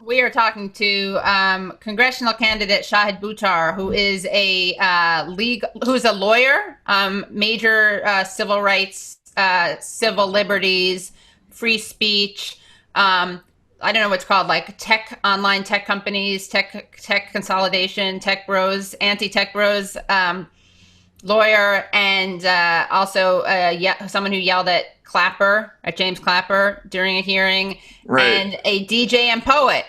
We are talking to congressional candidate Shahid Buttar, who is who's a lawyer, major civil rights, civil liberties, free speech. I don't know what's called, like online tech companies, tech consolidation, tech bros, anti-tech bros, lawyer, and also someone who yelled at James Clapper during a hearing, right. And a DJ and poet,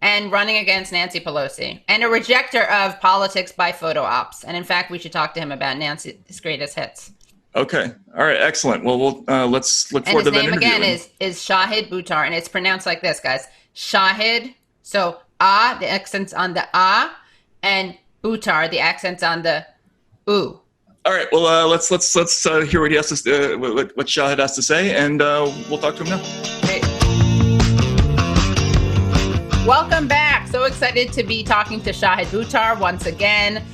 and running against Nancy Pelosi, and a rejecter of politics by photo ops. And in fact, we should talk to him about Nancy's greatest hits. Okay. All right. Excellent. Well, let's look forward to that interview. And his name again is Shahid Buttar, and it's pronounced like this, guys. Shahid. So the accents on the and Buttar, the accents on the oo. All right. Well, let's hear what he has to what Shahid has to say, and we'll talk to him now. Great. Welcome back. So excited to be talking to Shahid Buttar once again.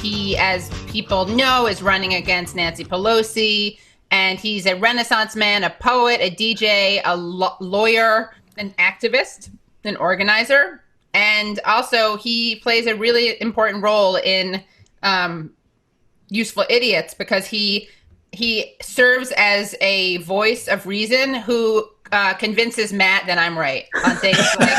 He, as people know, is running against Nancy Pelosi, and he's a Renaissance man, a poet, a DJ, a lawyer, an activist, an organizer, and also he plays a really important role in Useful Idiots, because he serves as a voice of reason who convinces Matt that I'm right on things like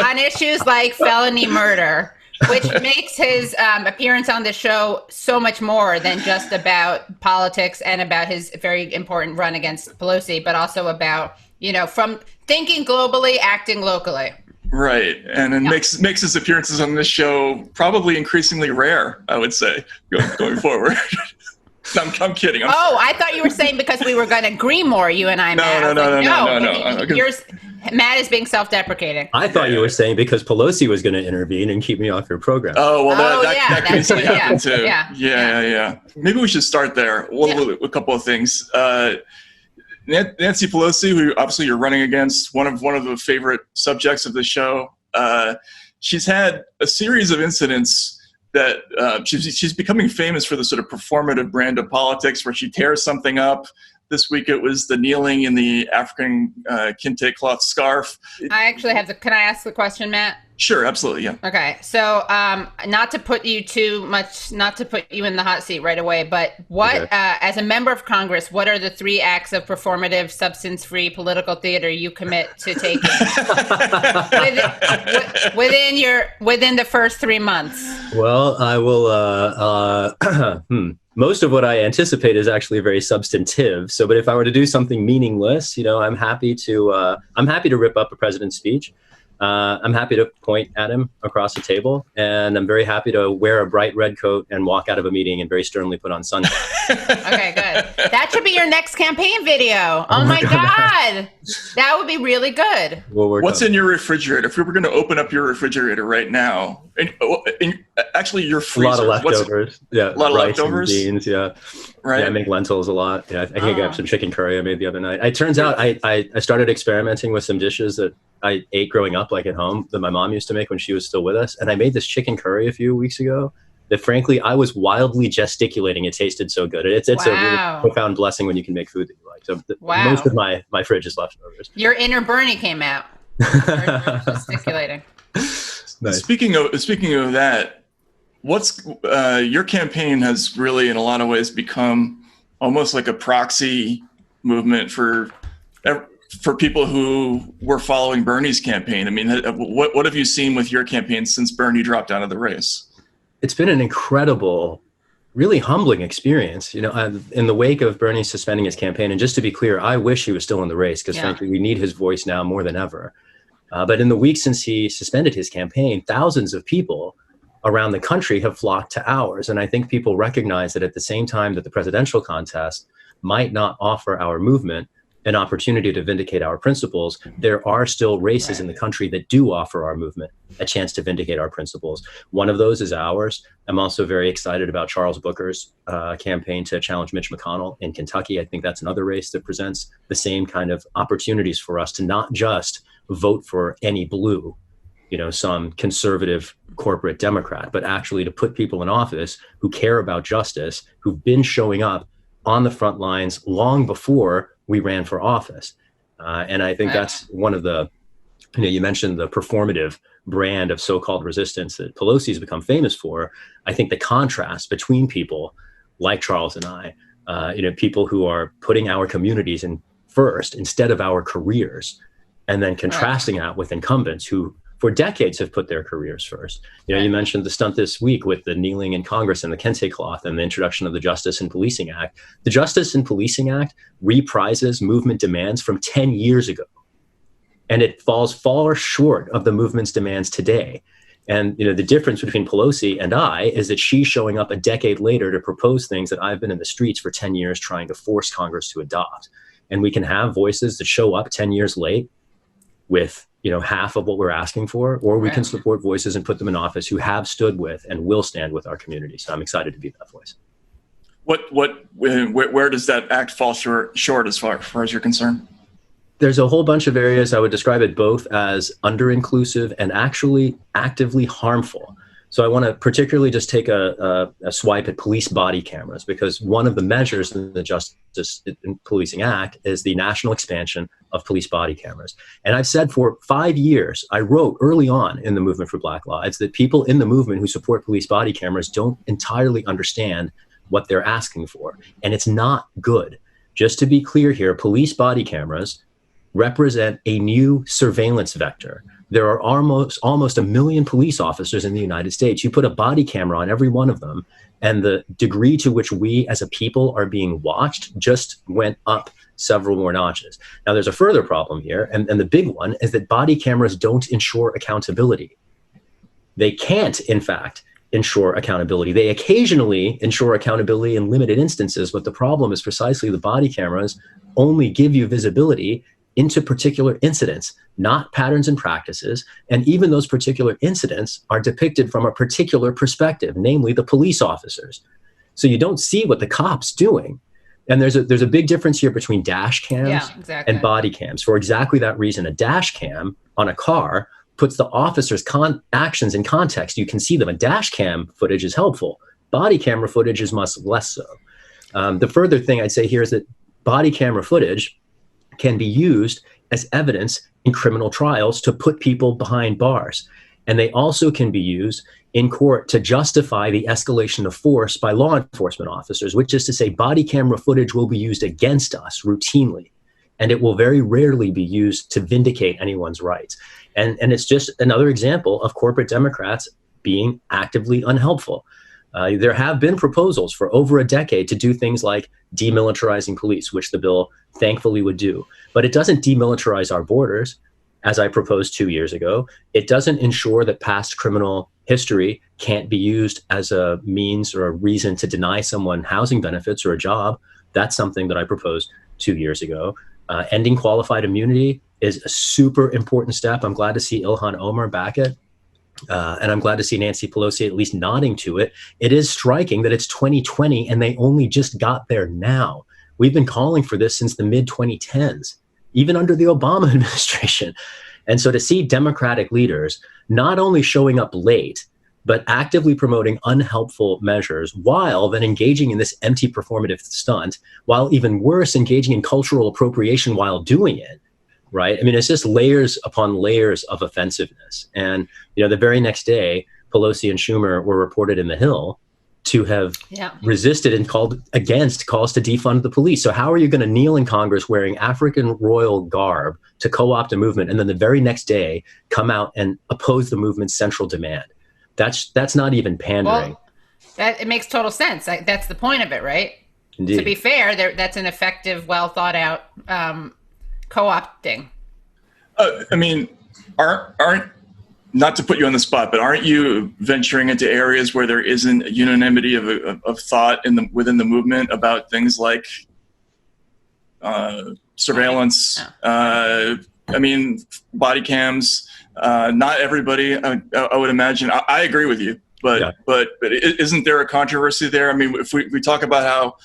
on issues like felony murder, which makes his appearance on the show so much more than just about politics and about his very important run against Pelosi, but also about, from thinking globally, acting locally. Right, and it makes his appearances on this show probably increasingly rare, I would say, going forward. I'm kidding. I thought you were saying because we were going to agree more, you and I, Matt. No. Matt is being self-deprecating. I thought you were saying because Pelosi was going to intervene and keep me off your program. Oh, well, that could easily happen too. Yeah. Maybe we should start there. A couple of things. Nancy Pelosi, who obviously you're running against, one of the favorite subjects of the show. She's had a series of incidents that she's becoming famous for the sort of performative brand of politics where she tears something up. This week it was the kneeling in the African kente cloth scarf. I actually can I ask the question, Matt? Sure, absolutely, yeah. Okay, so not to put you in the hot seat right away, but as a member of Congress, what are the 3 acts of performative, substance-free political theater you commit to taking within the first 3 months? Well, I will. Most of what I anticipate is actually very substantive. So, but if I were to do something meaningless, I'm happy to rip up a president's speech. I'm happy to point at him across the table, and I'm very happy to wear a bright red coat and walk out of a meeting and very sternly put on sunglasses. Okay, good. That should be your next campaign video. Oh my God. That would be really good. What's in your refrigerator? If we were going to open up your refrigerator right now, actually your freezer. A lot of leftovers. A lot of leftovers? Beans, yeah. Right. Yeah, I make lentils a lot. Yeah, I can get some chicken curry I made the other night. It turns out I started experimenting with some dishes that I ate growing up, like at home, that my mom used to make when she was still with us. And I made this chicken curry a few weeks ago that, frankly, I was wildly gesticulating. It tasted so good. It's a really profound blessing when you can make food that you like. So most of my fridge is leftovers. Your inner Bernie came out. Gesticulating. Nice. Speaking of that, your campaign has really, in a lot of ways, become almost like a proxy movement for people who were following Bernie's campaign. I mean, what have you seen with your campaign since Bernie dropped out of the race? It's been an incredible, really humbling experience. In the wake of Bernie suspending his campaign, and just to be clear, I wish he was still in the race because frankly, we need his voice now more than ever. But in the week since he suspended his campaign, thousands of people around the country have flocked to ours. And I think people recognize that at the same time that the presidential contest might not offer our movement an opportunity to vindicate our principles, there are still races in the country that do offer our movement a chance to vindicate our principles. One of those is ours. I'm also very excited about Charles Booker's campaign to challenge Mitch McConnell in Kentucky. I think that's another race that presents the same kind of opportunities for us to not just vote for any blue, some conservative corporate Democrat, but actually to put people in office who care about justice, who've been showing up on the front lines long before we ran for office. And I think that's one of the, you mentioned the performative brand of so-called resistance that Pelosi has become famous for. I think the contrast between people like Charles and I, people who are putting our communities in first instead of our careers, and then contrasting that with incumbents who for decades have put their careers first. You mentioned the stunt this week with the kneeling in Congress and the Kente cloth and the introduction of the Justice and Policing Act. The Justice and Policing Act reprises movement demands from 10 years ago. And it falls far short of the movement's demands today. And the difference between Pelosi and I is that she's showing up a decade later to propose things that I've been in the streets for 10 years trying to force Congress to adopt. And we can have voices that show up 10 years late with half of what we're asking for, or we can support voices and put them in office who have stood with and will stand with our community. So I'm excited to be that voice. Where does that act fall short as far as you're concerned? There's a whole bunch of areas. I would describe it both as under-inclusive and actually actively harmful. So I want to particularly just take a swipe at police body cameras, because one of the measures in the Justice and Policing Act is the national expansion of police body cameras. And I've said for 5 years, I wrote early on in the movement for Black Lives that people in the movement who support police body cameras don't entirely understand what they're asking for. And it's not good. Just to be clear here, police body cameras represent a new surveillance vector. There are almost 1 million police officers in the United States. You put a body camera on every one of them, and the degree to which we as a people are being watched just went up several more notches. Now, there's a further problem here, and the big one is that body cameras don't ensure accountability. They can't, in fact, ensure accountability. They occasionally ensure accountability in limited instances, but the problem is precisely the body cameras only give you visibility into particular incidents, not patterns and practices. And even those particular incidents are depicted from a particular perspective, namely the police officers. So you don't see what the cop's doing. And there's a big difference here between dash cams and body cams. For exactly that reason, a dash cam on a car puts the officer's actions in context. You can see them. A dash cam footage is helpful. Body camera footage is much less so. The further thing I'd say here is that body camera footage can be used as evidence in criminal trials to put people behind bars. And they also can be used in court to justify the escalation of force by law enforcement officers, which is to say body camera footage will be used against us routinely. And it will very rarely be used to vindicate anyone's rights. And it's just another example of corporate Democrats being actively unhelpful. There have been proposals for over a decade to do things like demilitarizing police, which the bill thankfully would do. But it doesn't demilitarize our borders, as I proposed 2 years ago. It doesn't ensure that past criminal history can't be used as a means or a reason to deny someone housing benefits or a job. That's something that I proposed 2 years ago. Ending qualified immunity is a super important step. I'm glad to see Ilhan Omar back it. And I'm glad to see Nancy Pelosi at least nodding to it. It is striking that it's 2020 and they only just got there now. We've been calling for this since the mid-2010s, even under the Obama administration. And so to see Democratic leaders not only showing up late, but actively promoting unhelpful measures while then engaging in this empty performative stunt, while even worse, engaging in cultural appropriation while doing it, right? I mean, it's just layers upon layers of offensiveness. And, the very next day, Pelosi and Schumer were reported in The Hill to have resisted and called against calls to defund the police. So how are you going to kneel in Congress wearing African royal garb to co-opt a movement and then the very next day come out and oppose the movement's central demand? That's not even pandering. Well, it makes total sense. That's the point of it, right? Indeed. To be fair, that's an effective, well thought out co-opting. I mean, aren't not to put you on the spot, but aren't you venturing into areas where there isn't unanimity of thought within the movement about things like surveillance? I mean, body cams. Not everybody, I would imagine. I agree with you, but isn't there a controversy there? I mean, if we talk about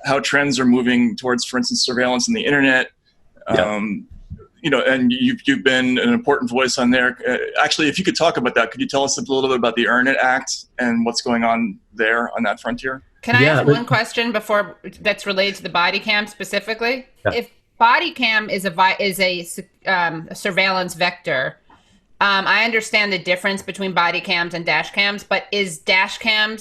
how trends are moving towards, for instance, surveillance on the internet. And you've been an important voice on there. Actually, if you could talk about that, could you tell us a little bit about the Earn It Act and what's going on there on that frontier? Can I ask one question before that's related to the body cam specifically? Yeah. body cam is a surveillance vector. I understand the difference between body cams and dash cams, but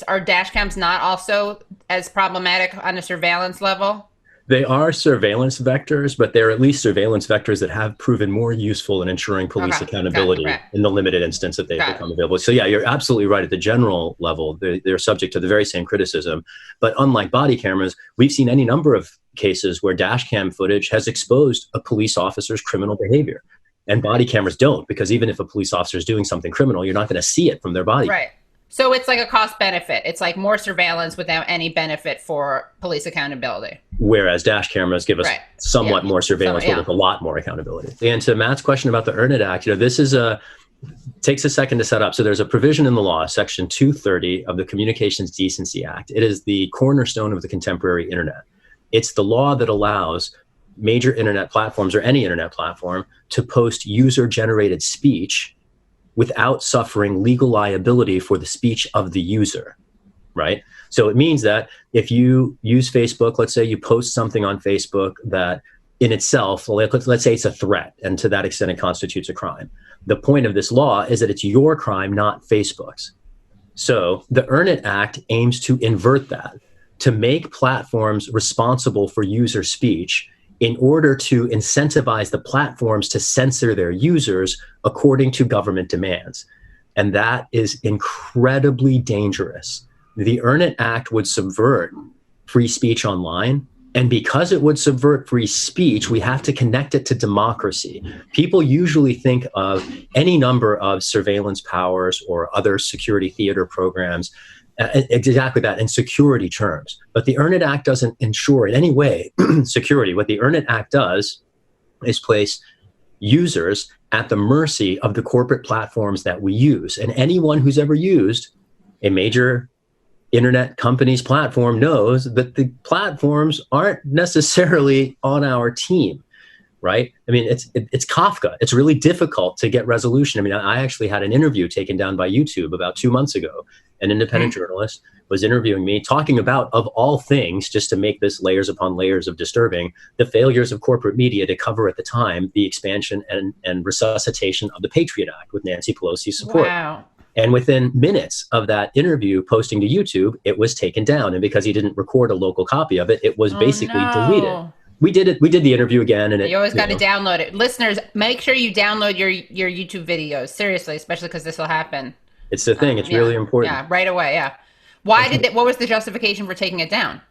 are dash cams not also as problematic on a surveillance level? They are surveillance vectors, but they're at least surveillance vectors that have proven more useful in ensuring police accountability in the limited instance that they've become available. So yeah, you're absolutely right. At the general level, they're subject to the very same criticism. But unlike body cameras, we've seen any number of cases where dash cam footage has exposed a police officer's criminal behavior. And body cameras don't, because even if a police officer is doing something criminal, you're not going to see it from their body. Right. So it's like a cost benefit. It's like more surveillance without any benefit for police accountability. Whereas dash cameras give us somewhat more surveillance, but with a lot more accountability. And to Matt's question about the Earn It Act, this is takes a second to set up. So there's a provision in the law, Section 230 of the Communications Decency Act. It is the cornerstone of the contemporary internet. It's the law that allows major internet platforms, or any internet platform, to post user-generated speech without suffering legal liability for the speech of the user, right? So it means that if you use Facebook, let's say you post something on Facebook that in itself, let's say it's a threat, and to that extent it constitutes a crime. The point of this law is that it's your crime, not Facebook's. So the Earn It Act aims to invert that, to make platforms responsible for user speech in order to incentivize the platforms to censor their users according to government demands. And that is incredibly dangerous. The Earn It Act would subvert free speech online. And because it would subvert free speech, we have to connect it to democracy. People usually think of any number of surveillance powers or other security theater programs, exactly that, in security terms. But the Earn It Act doesn't ensure in any way security. What the Earn It Act does is place users at the mercy of the corporate platforms that we use. And anyone who's ever used a major internet company's platform knows that the platforms aren't necessarily on our team, right? I mean, it's Kafka. It's really difficult to get resolution. I mean, I actually had an interview taken down by YouTube about 2 months ago. An independent journalist was interviewing me, talking about, of all things, just to make this layers upon layers of disturbing, the failures of corporate media to cover at the time the expansion and resuscitation of the Patriot Act with Nancy Pelosi's support. Wow. And within minutes of that interview posting to YouTube, it was taken down. And because he didn't record a local copy of it, it was basically deleted. We did it. We did the interview again, and you always got to download it. Listeners, make sure you download your YouTube videos. Seriously, especially because this will happen. It's the thing. It's really important. Yeah, right away. Yeah. What was the justification for taking it down?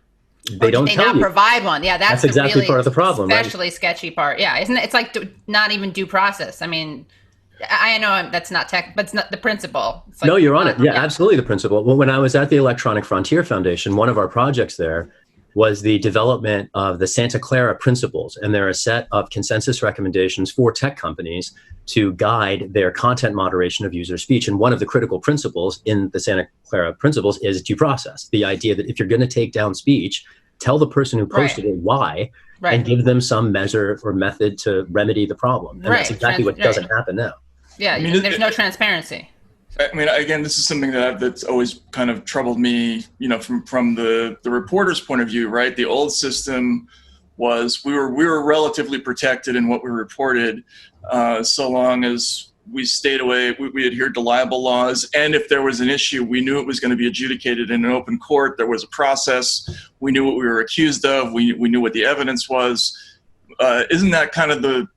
They don't tell you. Did they not provide one? Yeah, that's exactly part of the problem. Especially sketchy part. Yeah, isn't it? It's like not even due process. I mean, I know that's not tech, but it's not the principle. It's like, no, you're on it. Yeah, absolutely the principle. Well, when I was at the Electronic Frontier Foundation, one of our projects there was the development of the Santa Clara Principles. And they're a set of consensus recommendations for tech companies to guide their content moderation of user speech. And one of the critical principles in the Santa Clara Principles is due process. The idea that if you're going to take down speech, tell the person who posted it why, and give them some measure or method to remedy the problem. And that's exactly what doesn't happen now. Yeah, I mean, there's no transparency. I mean, again, this is something that's always kind of troubled me, from the reporter's point of view, right? The old system was we were relatively protected in what we reported, so long as we stayed away, we adhered to libel laws, and if there was an issue, we knew it was going to be adjudicated in an open court. There was a process. We knew what we were accused of. We knew what the evidence was. Isn't that kind of the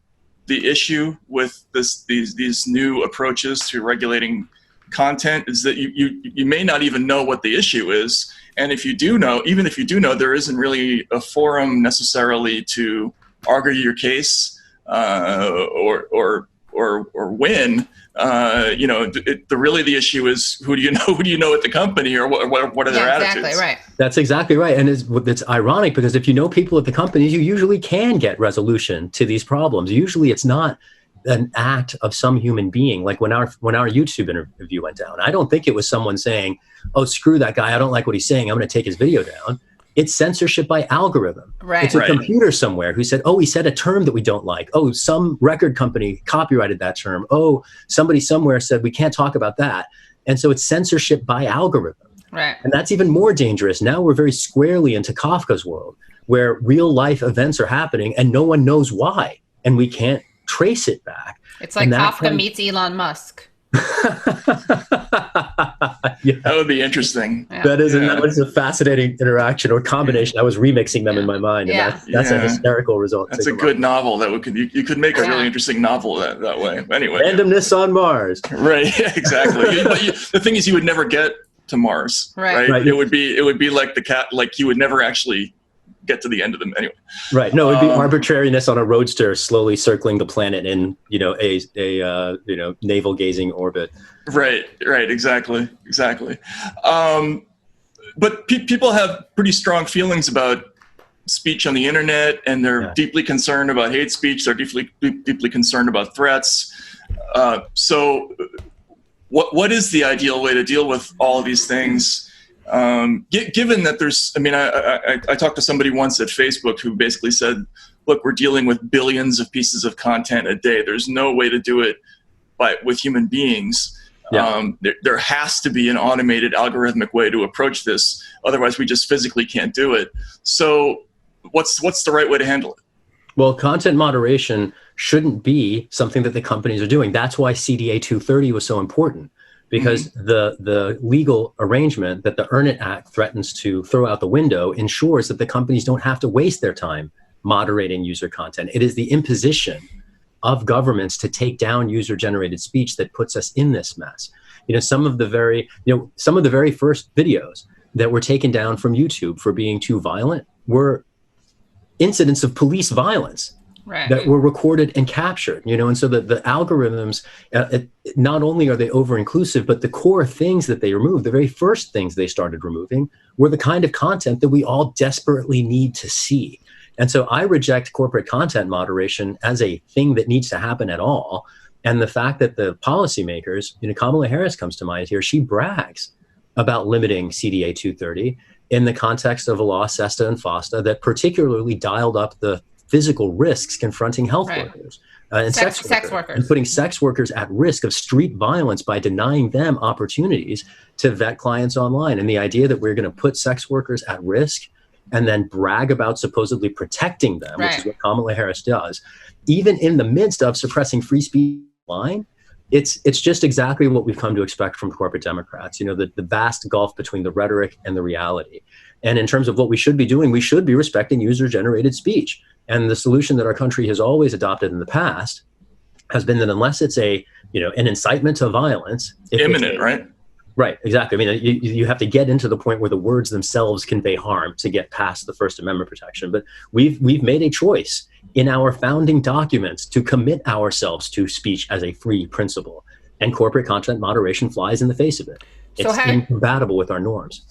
issue with these new approaches to regulating content, is that you may not even know what the issue is, and if you do know, even if you do know, there isn't really a forum necessarily to argue your case or win. The issue is who do you know at the company, or what are their attitudes? Exactly right. That's exactly right, and it's ironic because if you know people at the companies, you usually can get resolution to these problems. Usually, it's not an act of some human being. Like when our YouTube interview went down, I don't think it was someone saying, "Oh, screw that guy! I don't like what he's saying. I'm going to take his video down." It's censorship by algorithm. Right. It's a computer somewhere who said, "Oh, he said a term that we don't like. Oh, some record company copyrighted that term. Oh, somebody somewhere said we can't talk about that." And so it's censorship by algorithm. Right. And that's even more dangerous. Now we're very squarely into Kafka's world, where real life events are happening and no one knows why, and we can't trace it back. It's like Kafka meets Elon Musk. Yeah. That would be interesting. Yeah. That was a fascinating interaction or combination. I was remixing them in my mind, and that's a hysterical result. That's a good novel. You could make a really interesting novel that way. Anyway, randomness on Mars. Right. Exactly. But the thing is, you would never get to Mars. Right. It would be like the cat. Like you would never actually get to the end of them anyway. Right. No, it'd be arbitrariness on a roadster slowly circling the planet in, a navel gazing orbit. Right. Exactly. But people have pretty strong feelings about speech on the internet, and they're deeply concerned about hate speech. They're deeply concerned about threats. So what is the ideal way to deal with all of these things? Given that I talked to somebody once at Facebook who basically said, look, we're dealing with billions of pieces of content a day. There's no way to do it with human beings. Yeah. There has to be an automated algorithmic way to approach this. Otherwise, we just physically can't do it. So what's the right way to handle it? Well, content moderation shouldn't be something that the companies are doing. That's why CDA 230 was so important. Because the legal arrangement that the Earn It Act threatens to throw out the window ensures that the companies don't have to waste their time moderating user content. It is the imposition of governments to take down user-generated speech that puts us in this mess. Some of the very first videos that were taken down from YouTube for being too violent were incidents of police violence. Right. That were recorded and captured, and so the algorithms, not only are they over-inclusive, but the core things that they remove, the very first things they started removing, were the kind of content that we all desperately need to see. And so I reject corporate content moderation as a thing that needs to happen at all. And the fact that the policymakers, Kamala Harris comes to mind here, she brags about limiting CDA 230 in the context of a law, SESTA and FOSTA, that particularly dialed up the physical risks confronting health workers and sex workers, and putting sex workers at risk of street violence by denying them opportunities to vet clients online. And the idea that we're going to put sex workers at risk and then brag about supposedly protecting them, which is what Kamala Harris does, even in the midst of suppressing free speech online, it's just exactly what we've come to expect from corporate Democrats, the vast gulf between the rhetoric and the reality. And in terms of what we should be doing, we should be respecting user-generated speech. And the solution that our country has always adopted in the past has been that unless it's an incitement to violence, imminent, right? Right, exactly. You have to get into the point where the words themselves convey harm to get past the First Amendment protection. But we've made a choice in our founding documents to commit ourselves to speech as a free principle, and corporate content moderation flies in the face of it. It's incompatible with our norms.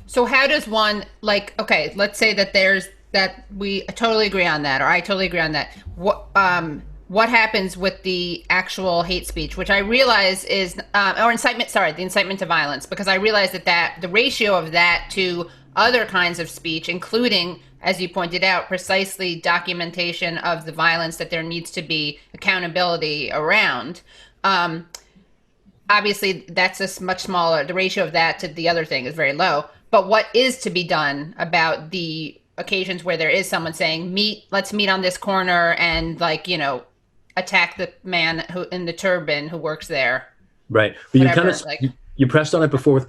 So how does one, let's say that we totally agree on that, or I totally agree on that. What happens with the actual hate speech, which I realize is, the incitement to violence, because I realize that the ratio of that to other kinds of speech, including, as you pointed out, precisely documentation of the violence that there needs to be accountability around. Obviously, that's a much smaller, the ratio of that to the other thing is very low. But what is to be done about the occasions where there is someone saying, let's meet on this corner and attack the man who in the turban who works there? Right. But you pressed on it before with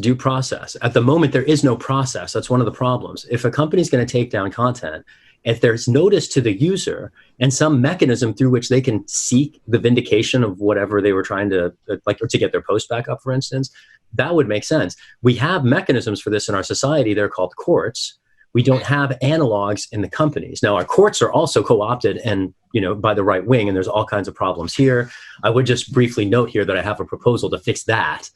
due process. At the moment, there is no process. That's one of the problems. If a company's going to take down content, if there's notice to the user and some mechanism through which they can seek the vindication of whatever they were trying to, or to get their post back up, for instance, that would make sense. We have mechanisms for this in our society. They're called courts. We don't have analogs in the companies. Now, our courts are also co-opted and, by the right wing, and there's all kinds of problems here. I would just briefly note here that I have a proposal to fix that,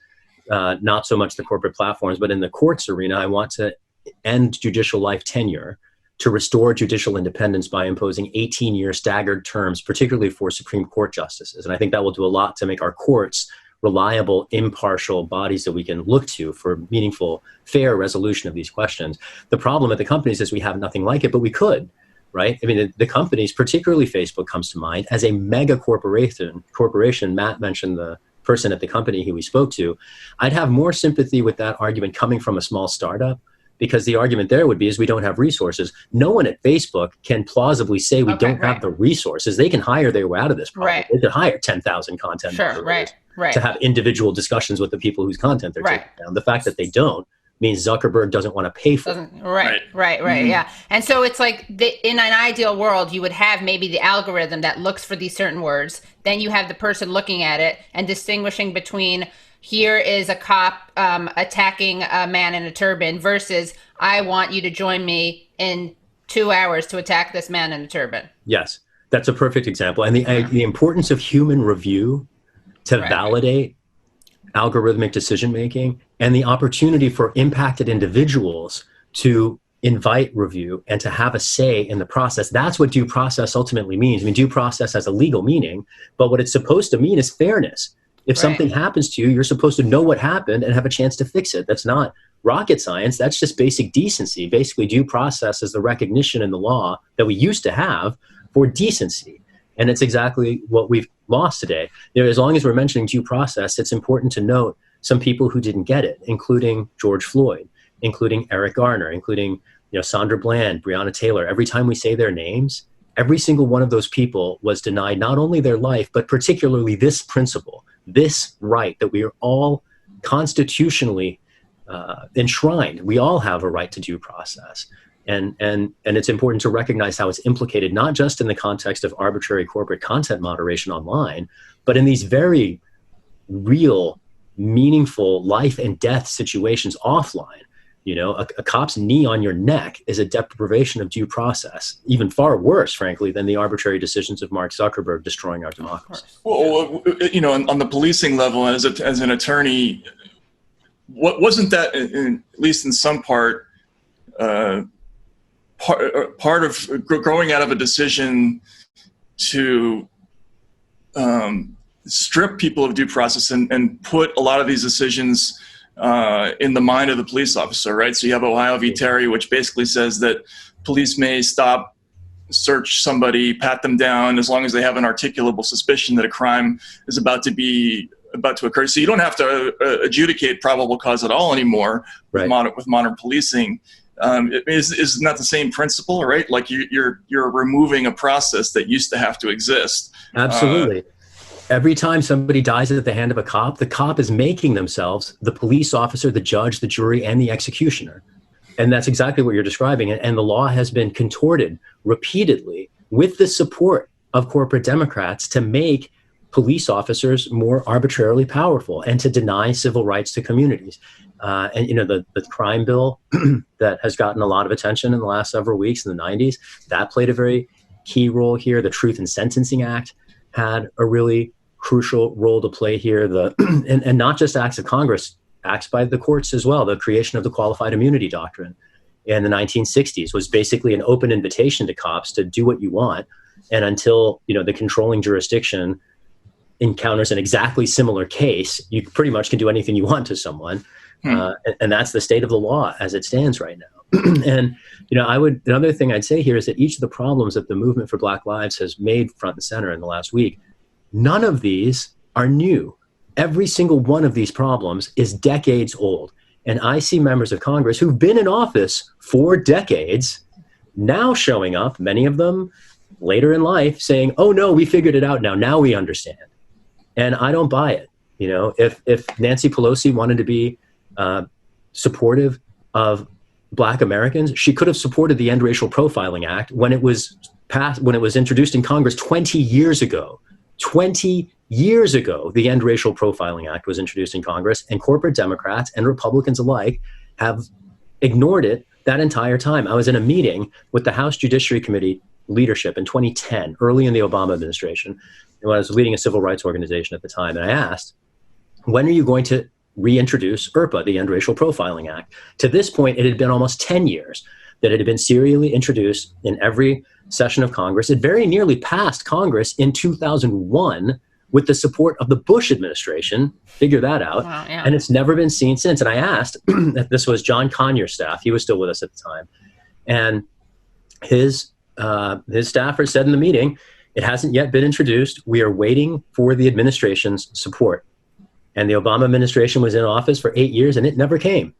not so much the corporate platforms, but in the courts arena, I want to end judicial life tenure, to restore judicial independence by imposing 18-year staggered terms, particularly for Supreme Court justices. And I think that will do a lot to make our courts reliable, impartial bodies that we can look to for meaningful, fair resolution of these questions. The problem at the companies is we have nothing like it, but we could, right? The companies, particularly Facebook comes to mind, as a mega corporation, Matt mentioned the person at the company who we spoke to, I'd have more sympathy with that argument coming from a small startup, because the argument there would be is we don't have resources. No one at Facebook can plausibly say we don't have the resources. They can hire their way out of this problem. Right. They could hire 10,000 content moderators to have individual discussions with the people whose content they're taking down. The fact that they don't means Zuckerberg doesn't want to pay for it. Right. Yeah. And so it's like in an ideal world, you would have maybe the algorithm that looks for these certain words. Then you have the person looking at it and distinguishing between here is a cop attacking a man in a turban versus I want you to join me in 2 hours to attack this man in a turban. Yes, that's a perfect example. And the importance of human review to validate algorithmic decision-making and the opportunity for impacted individuals to invite review and to have a say in the process. That's what due process ultimately means. I mean, due process has a legal meaning, but what it's supposed to mean is fairness. If something happens to you, you're supposed to know what happened and have a chance to fix it. That's not rocket science. That's just basic decency. Basically, due process is the recognition in the law that we used to have for decency. And it's exactly what we've lost today. As long as we're mentioning due process, it's important to note some people who didn't get it, including George Floyd, including Eric Garner, including Sandra Bland, Breonna Taylor. Every time we say their names, every single one of those people was denied not only their life, but particularly this principle, this right that we are all constitutionally enshrined. We all have a right to due process. And it's important to recognize how it's implicated, not just in the context of arbitrary corporate content moderation online, but in these very real, meaningful life and death situations offline. A cop's knee on your neck is a deprivation of due process, even far worse, frankly, than the arbitrary decisions of Mark Zuckerberg destroying our democracy. Well, on the policing level, as an attorney, wasn't that, at least in some part of growing out of a decision to strip people of due process and put a lot of these decisions in the mind of the police officer, right? So you have Ohio v. Terry, which basically says that police may stop, search somebody, pat them down as long as they have an articulable suspicion that a crime is about to occur. So you don't have to adjudicate probable cause at all anymore with modern policing. Isn't that the same principle, right? Like you're removing a process that used to have to exist. Absolutely. Every time somebody dies at the hand of a cop, the cop is making themselves the police officer, the judge, the jury, and the executioner. And that's exactly what you're describing. And the law has been contorted repeatedly with the support of corporate Democrats to make police officers more arbitrarily powerful and to deny civil rights to communities. The crime bill that has gotten a lot of attention in the last several weeks in the 90s, that played a very key role here. The Truth in Sentencing Act had a really crucial role to play here. And not just acts of Congress, acts by the courts as well. The creation of the qualified immunity doctrine in the 1960s was basically an open invitation to cops to do what you want. And until, the controlling jurisdiction encounters an exactly similar case, you pretty much can do anything you want to someone. And that's the state of the law as it stands right now. And, another thing I'd say here is that each of the problems that the movement for Black Lives has made front and center in the last week, none of these are new. Every single one of these problems is decades old. And I see members of Congress who've been in office for decades now showing up, many of them later in life, saying, oh, no, we figured it out now. Now we understand. And I don't buy it. If Nancy Pelosi wanted to be supportive of Black Americans, she could have supported the End Racial Profiling Act when it was passed, when it was introduced in Congress 20 years ago. 20 years ago, the End Racial Profiling Act was introduced in Congress, and corporate Democrats and Republicans alike have ignored it that entire time. I was in a meeting with the House Judiciary Committee leadership in 2010, early in the Obama administration, and when I was leading a civil rights organization at the time, and I asked, when are you going to reintroduce IRPA, the End Racial Profiling Act? To this point, it had been almost 10 years that it had been serially introduced in every session of Congress. It very nearly passed Congress in 2001 with the support of the Bush administration. Figure that out. Wow, yeah. And it's never been seen since. And I asked, if this was John Conyers' staff, he was still with us at the time, and his staffer said in the meeting, it hasn't yet been introduced. We are waiting for the administration's support. And the Obama administration was in office for 8 years and it never came.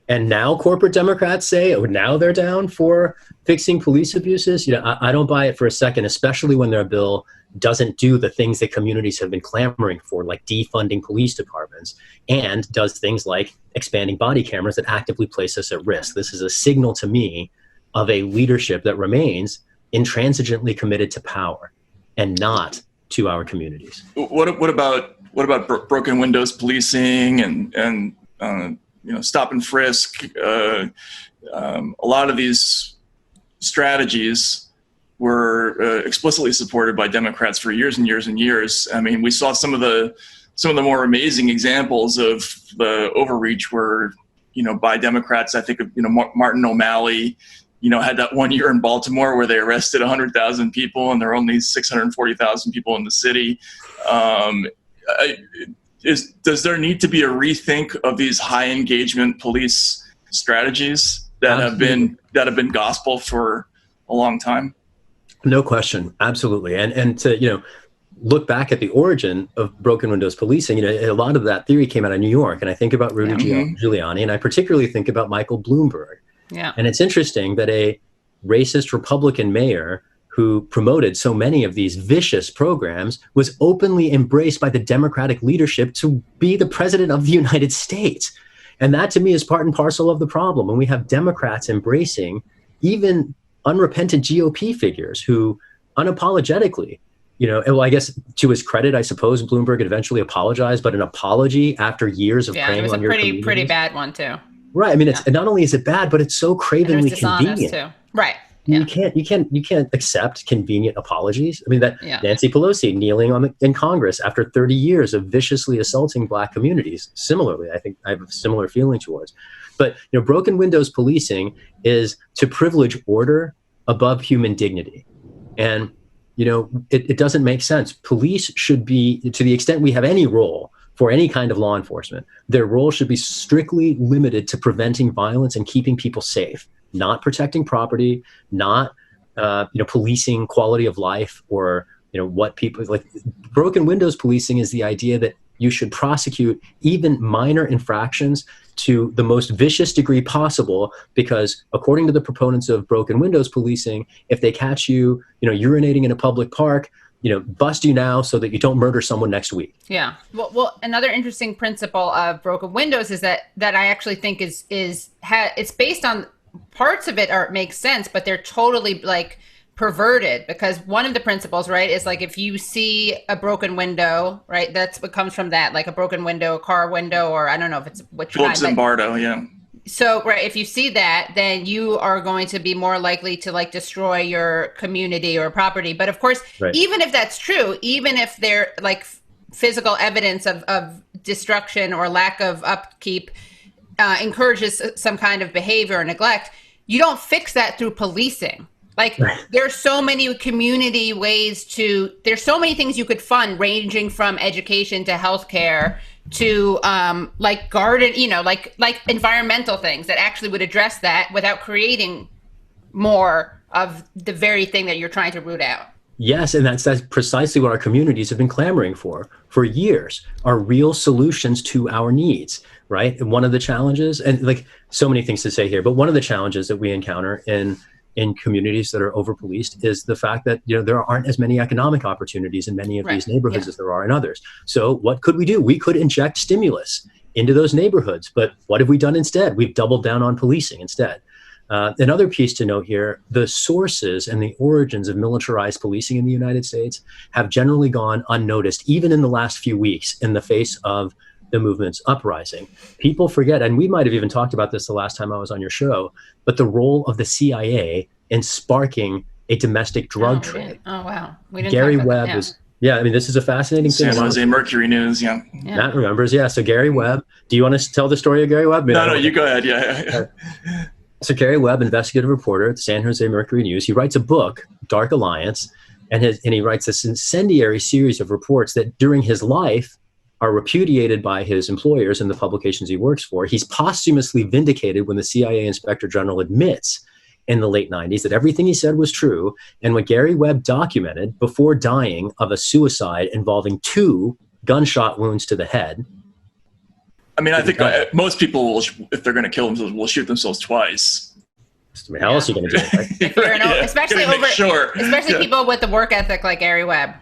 And now corporate Democrats say, oh, now they're down for fixing police abuses. I don't buy it for a second, especially when their bill doesn't do the things that communities have been clamoring for, like defunding police departments, and does things like expanding body cameras that actively place us at risk. This is a signal to me of a leadership that remains intransigently committed to power and not to our communities. What about broken windows policing and stop and frisk? A lot of these strategies were explicitly supported by Democrats for years and years and years. I mean, we saw some of the more amazing examples of the overreach were, by Democrats. I think of, Martin O'Malley, had that 1 year in Baltimore where they arrested 100,000 people and there are only 640,000 people in the city. Does there need to be a rethink of these high engagement police strategies that have been gospel for a long time? No question. Absolutely. And to, look back at the origin of broken windows policing, a lot of that theory came out of New York. And I think about Rudy Giuliani, and I particularly think about Michael Bloomberg. Yeah. And it's interesting that a racist Republican mayor who promoted so many of these vicious programs was openly embraced by the Democratic leadership to be the president of the United States. And that to me is part and parcel of the problem. And we have Democrats embracing even unrepentant GOP figures who unapologetically, I guess to his credit, I suppose Bloomberg eventually apologized, but an apology after years of preying on your communities. It was a pretty bad one too. Right. I mean, it's not only is it bad, but it's so cravenly convenient. Too. Right. Yeah. You can't accept convenient apologies. I mean, Nancy Pelosi kneeling in Congress after 30 years of viciously assaulting Black communities. Similarly, I think I have a similar feeling towards. But broken windows policing is to privilege order above human dignity, and it doesn't make sense. Police should be, to the extent we have any role for any kind of law enforcement, their role should be strictly limited to preventing violence and keeping people safe, not protecting property, not policing quality of life or what people like. Broken windows policing is the idea that you should prosecute even minor infractions to the most vicious degree possible, because according to the proponents of broken windows policing, if they catch you, urinating in a public park, bust you now so that you don't murder someone next week. Yeah. Well, another interesting principle of broken windows is that I actually think it's based on parts of it makes sense, but they're totally like perverted, because one of the principles, right, is like if you see a broken window, right, that's what comes from that, like a broken window, a car window, or I don't know if it's which kind. Zimbardo, yeah. So, right, if you see that, then you are going to be more likely to like destroy your community or property. But of course, even if that's true, even if they're like physical evidence of destruction or lack of upkeep encourages some kind of behavior or neglect, you don't fix that through policing. Like there's so many community ways there's so many things you could fund, ranging from education to healthcare to like garden, like environmental things that actually would address that without creating more of the very thing that you're trying to root out. Yes, and that's precisely what our communities have been clamoring for years, are real solutions to our needs, right? And one of the challenges, and like so many things to say here, but one of the challenges that we encounter in communities that are over-policed is the fact that there aren't as many economic opportunities in many of these neighborhoods as there are in others. So what could we do? We could inject stimulus into those neighborhoods, but what have we done instead? We've doubled down on policing instead. Another piece to note here, the sources and the origins of militarized policing in the United States have generally gone unnoticed, even in the last few weeks, in the face of the movement's uprising. People forget, and we might have even talked about this the last time I was on your show, but the role of the CIA in sparking a domestic drug trade. Oh, wow. Gary Webb was, I mean, this is a fascinating thing. San Jose Mercury News, Matt remembers, So Gary Webb, do you want to tell the story of Gary Webb? No, you go ahead, yeah. So Gary Webb, investigative reporter at the San Jose Mercury News, he writes a book, Dark Alliance, and he writes this incendiary series of reports that during his life are repudiated by his employers and the publications he works for. He's posthumously vindicated when the CIA Inspector General admits in the late 90s that everything he said was true. And what Gary Webb documented before dying of a suicide involving 2 gunshot wounds to the head, I mean, I think most people will, if they're going to kill themselves, will shoot themselves twice. I mean, how else are you going to do it? Right? Especially people with the work ethic like Gary Webb.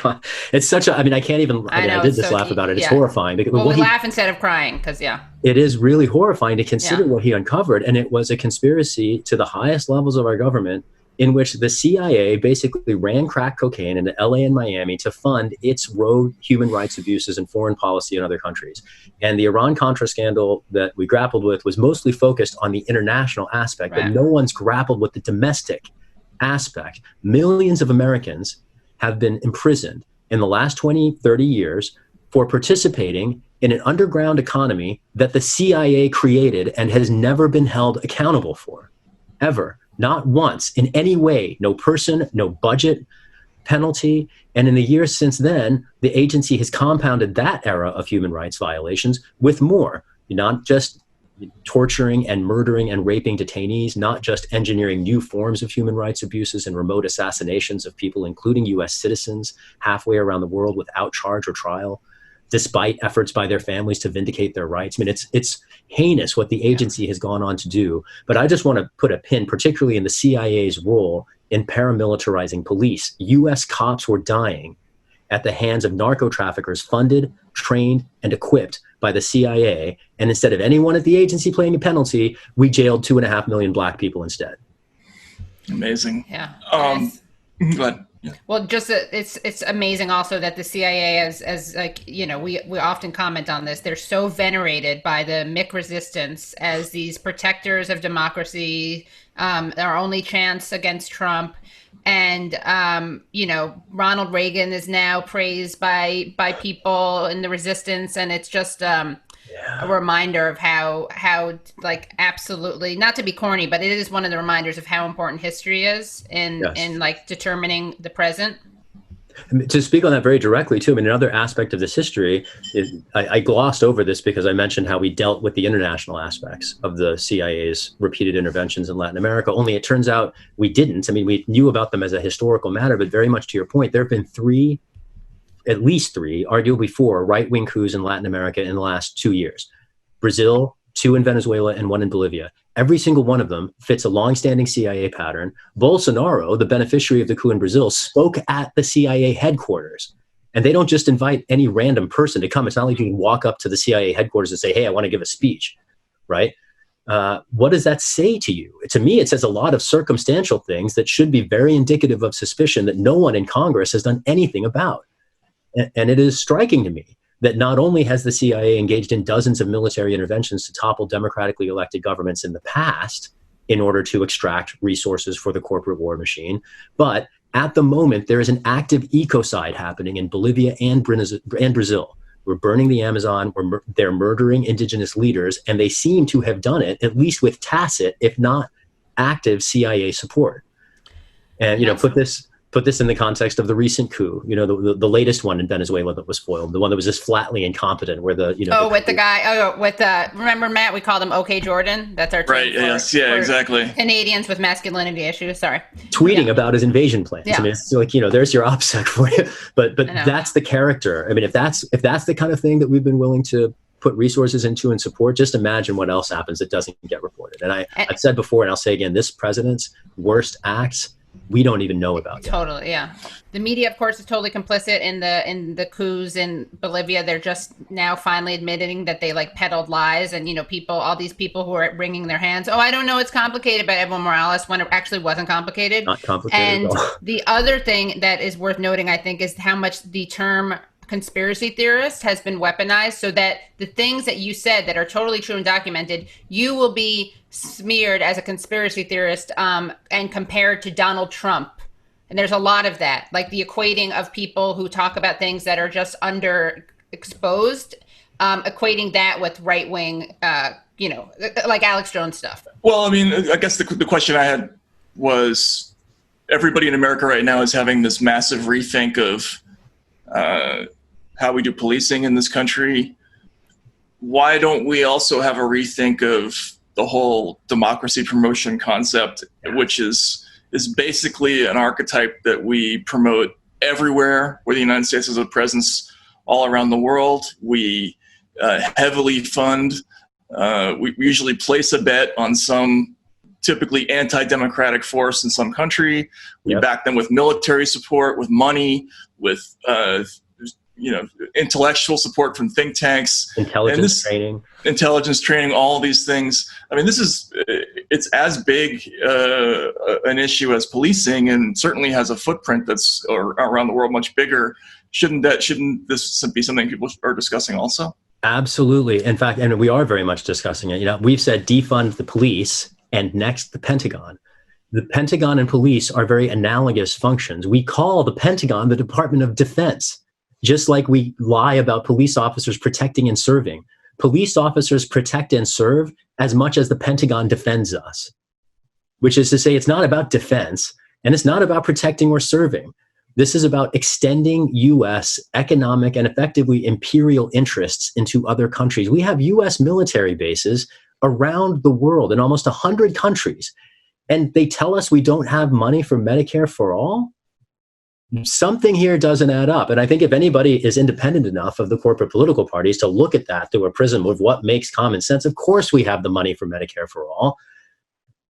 God, it's such a. I mean, I can't even. I did just laugh about it. It's horrifying. Because, we laugh instead of crying because it is really horrifying to consider what he uncovered, and it was a conspiracy to the highest levels of our government, in which the CIA basically ran crack cocaine into LA and Miami to fund its rogue human rights abuses and foreign policy in other countries. And the Iran-Contra scandal that we grappled with was mostly focused on the international aspect, but no one's grappled with the domestic aspect. Millions of Americans have been imprisoned in the last 20, 30 years for participating in an underground economy that the CIA created and has never been held accountable for, ever. Not once, in any way, no person, no budget, penalty. And in the years since then, the agency has compounded that era of human rights violations with more, not just torturing and murdering and raping detainees, not just engineering new forms of human rights abuses and remote assassinations of people, including US citizens, halfway around the world without charge or trial, despite efforts by their families to vindicate their rights. I mean, it's heinous what the agency has gone on to do. But I just want to put a pin, particularly in the CIA's role in paramilitarizing police. US cops were dying at the hands of narco traffickers funded, trained, and equipped by the CIA. And instead of anyone at the agency paying a penalty, we jailed 2.5 million Black people instead. Amazing. Yeah. Go ahead. Yeah. Well, just it's amazing also that the CIA, as like, we often comment on this, they're so venerated by the MIC resistance as these protectors of democracy, our only chance against Trump. And, Ronald Reagan is now praised by people in the resistance. And it's just a reminder of how like, absolutely, not to be corny, but it is one of the reminders of how important history is in like determining the present. To speak on that very directly, too, I mean, another aspect of this history, I glossed over this because I mentioned how we dealt with the international aspects of the CIA's repeated interventions in Latin America, only it turns out we didn't. I mean, we knew about them as a historical matter, but very much to your point, there have been at least three, arguably four, right-wing coups in Latin America in the last 2 years. Brazil, 2 in Venezuela, and 1 in Bolivia. Every single one of them fits a long-standing CIA pattern. Bolsonaro, the beneficiary of the coup in Brazil, spoke at the CIA headquarters. And they don't just invite any random person to come. It's not like you can walk up to the CIA headquarters and say, hey, I want to give a speech, right? What does that say to you? To me, it says a lot of circumstantial things that should be very indicative of suspicion that no one in Congress has done anything about. And it is striking to me that not only has the CIA engaged in dozens of military interventions to topple democratically elected governments in the past in order to extract resources for the corporate war machine, but at the moment, there is an active ecocide happening in Bolivia and Brazil. We're burning the Amazon, they're murdering indigenous leaders, and they seem to have done it, at least with tacit, if not active CIA support. And, put this in the context of the recent coup, the latest one in Venezuela that was foiled, the one that was just flatly incompetent, where remember, Matt, we called him OK Jordan. That's our term. Right. Yes. Yeah. Exactly. Canadians with masculinity issues. Sorry. Tweeting about his invasion plans. Yeah. I mean, it's like, there's your OPSEC for you. But that's the character. I mean, if that's the kind of thing that we've been willing to put resources into and support, just imagine what else happens that doesn't get reported. And I've said before, and I'll say again, this president's worst acts we don't even know about yet. Totally, yeah. The media, of course, is totally complicit in the coups in Bolivia. They're just now finally admitting that they peddled lies, and all these people who are wringing their hands. Oh, I don't know, it's complicated by Evo Morales, when it actually wasn't complicated. Not complicated and at all. The other thing that is worth noting, I think, is how much the term conspiracy theorist has been weaponized, so that the things that you said that are totally true and documented, you will be smeared as a conspiracy theorist and compared to Donald Trump. And there's a lot of that, like the equating of people who talk about things that are just underexposed, equating that with right-wing, like Alex Jones stuff. Well, I mean, I guess the question I had was, everybody in America right now is having this massive rethink of how we do policing in this country. Why don't we also have a rethink of the whole democracy promotion concept, which is basically an archetype that we promote everywhere where the United States has a presence all around the world. We heavily fund. We usually place a bet on some typically anti-democratic force in some country. We back them with military support, with money, with intellectual support from think tanks, intelligence training, all these things. I mean, it's as big an issue as policing, and certainly has a footprint that's around the world much bigger. Shouldn't this be something people are discussing also? Absolutely. In fact, and we are very much discussing it. We've said defund the police and next the Pentagon. The Pentagon and police are very analogous functions. We call the Pentagon the Department of Defense, just like we lie about police officers protecting and serving. Police officers protect and serve as much as the Pentagon defends us, which is to say it's not about defense and it's not about protecting or serving. This is about extending U.S. economic and effectively imperial interests into other countries. We have U.S. military bases around the world in almost 100 countries, and they tell us we don't have money for Medicare for all? Something here doesn't add up. And I think if anybody is independent enough of the corporate political parties to look at that through a prism of what makes common sense, of course we have the money for Medicare for all.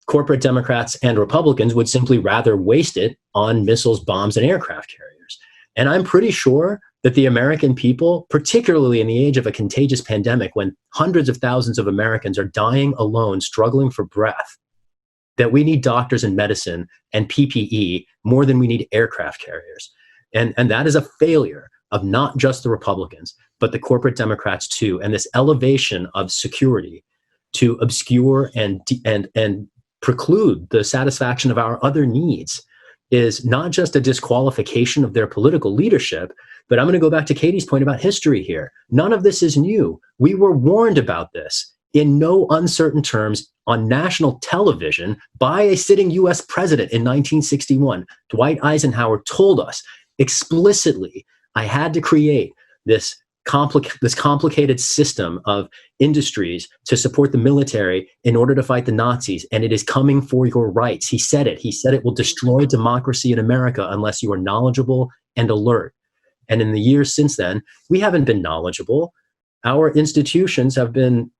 Corporate Democrats and Republicans would simply rather waste it on missiles, bombs, and aircraft carriers. And I'm pretty sure that the American people, particularly in the age of a contagious pandemic, when hundreds of thousands of Americans are dying alone, struggling for breath, that we need doctors and medicine and PPE more than we need aircraft carriers. And that is a failure of not just the Republicans, but the corporate Democrats too. And this elevation of security to obscure and preclude the satisfaction of our other needs is not just a disqualification of their political leadership, but I'm going to go back to Katie's point about history here. None of this is new. We were warned about this in no uncertain terms on national television by a sitting U.S. president in 1961. Dwight Eisenhower told us explicitly, I had to create this complicated system of industries to support the military in order to fight the Nazis, and it is coming for your rights. He said it. He said it will destroy democracy in America unless you are knowledgeable and alert. And in the years since then, we haven't been knowledgeable. Our institutions have been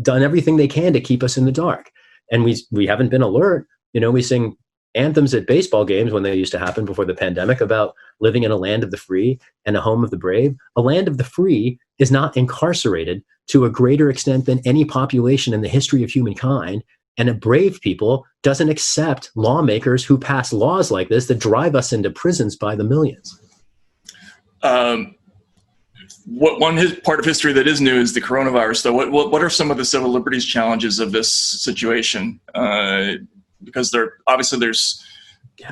done everything they can to keep us in the dark, and we haven't been alert. We sing anthems at baseball games when they used to happen before the pandemic about living in a land of the free and a home of the brave. A land of the free is not incarcerated to a greater extent than any population in the history of humankind. And a brave people doesn't accept lawmakers who pass laws like this that drive us into prisons by the millions. One part of history that is new is the coronavirus, though. What are some of the civil liberties challenges of this situation? Because there's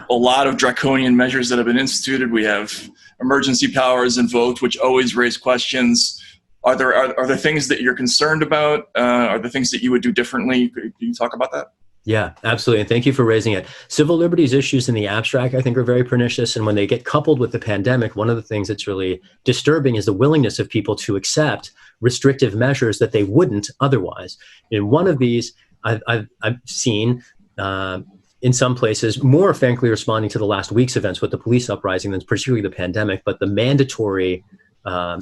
a lot of draconian measures that have been instituted. We have emergency powers invoked, which always raise questions. Are there things that you're concerned about? Are there things that you would do differently? Can you talk about that? Yeah, absolutely. And thank you for raising it. Civil liberties issues in the abstract, I think, are very pernicious. And when they get coupled with the pandemic, one of the things that's really disturbing is the willingness of people to accept restrictive measures that they wouldn't otherwise. In one of these, I've seen in some places more frankly responding to the last week's events with the police uprising than particularly the pandemic, but the mandatory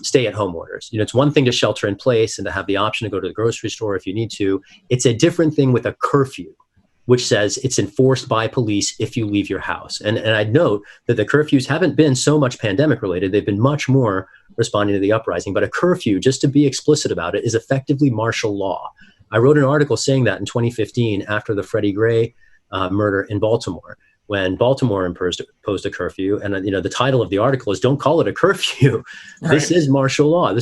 stay-at-home orders. It's one thing to shelter in place and to have the option to go to the grocery store if you need to. It's a different thing with a curfew, which says it's enforced by police if you leave your house. And I'd note that the curfews haven't been so much pandemic related. They've been much more responding to the uprising. But a curfew, just to be explicit about it, is effectively martial law. I wrote an article saying that in 2015 after the Freddie Gray murder in Baltimore, when Baltimore imposed a curfew. And the title of the article is "Don't Call It a Curfew." Right. This is martial law.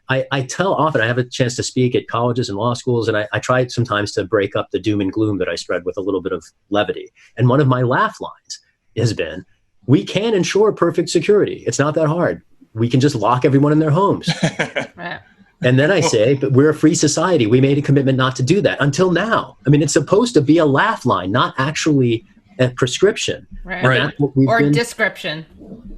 I tell often, I have a chance to speak at colleges and law schools, and I try sometimes to break up the doom and gloom that I spread with a little bit of levity. And one of my laugh lines has been, we can ensure perfect security. It's not that hard. We can just lock everyone in their homes. And then I say, but we're a free society. We made a commitment not to do that until now. I mean, it's supposed to be a laugh line, not actually a prescription. Right. Or description.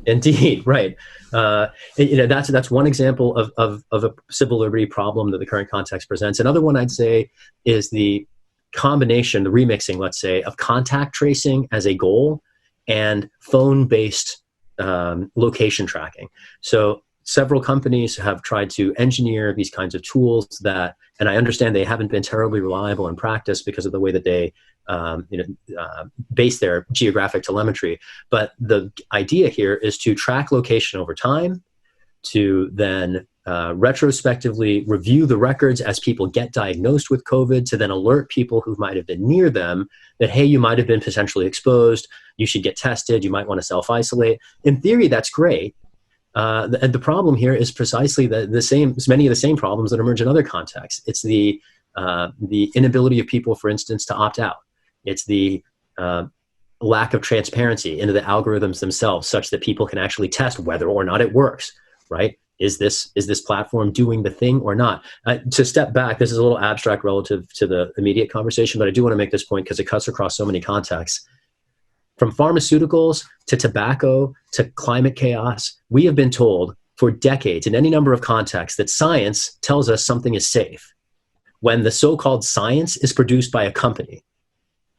Indeed. Right. That's one example of a civil liberty problem that the current context presents. Another one I'd say is the combination, the remixing, let's say, of contact tracing as a goal and phone-based location tracking. So several companies have tried to engineer these kinds of tools that, and I understand they haven't been terribly reliable in practice because of the way that they base their geographic telemetry. But the idea here is to track location over time, to then retrospectively review the records as people get diagnosed with COVID, to then alert people who might have been near them that, hey, you might have been potentially exposed, you should get tested, you might want to self-isolate. In theory, that's great. And the problem here is precisely many of the same problems that emerge in other contexts. It's the inability of people, for instance, to opt out. It's the lack of transparency into the algorithms themselves, such that people can actually test whether or not it works, right? Is this platform doing the thing or not? To step back, this is a little abstract relative to the immediate conversation, but I do want to make this point because it cuts across so many contexts. From pharmaceuticals to tobacco to climate chaos, we have been told for decades in any number of contexts that science tells us something is safe, when the so-called science is produced by a company.